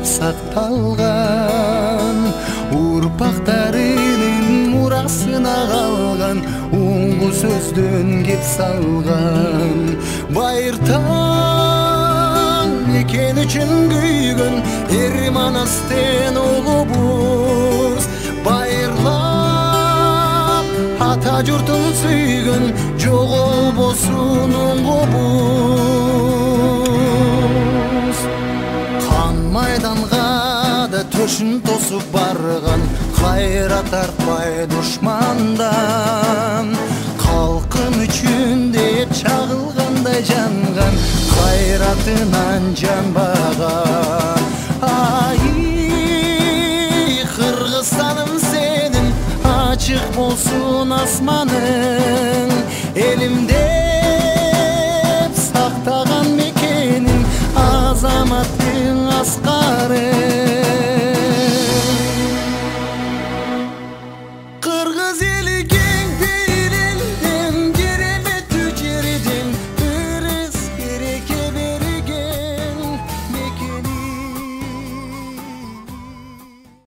болуп сакталган, урпактарынын мурасына калган, уңгу сөздөн кеп салган. Байыртаң мекен үчүн күйгөн эр манастен улубуз, байырлап ата журтун сүйгөн жоголбосун уңгубуз. Кан майданга да төшүн тосуп барган, кайра тартпай душмандан, калкым үчүн деп чагылгандай жанган, кайратынан жанбаган. Ай Кыргызстаным сенин ачык болсун асманың, элим деп сактаган мекенин азаматтың аскары. Кыргыз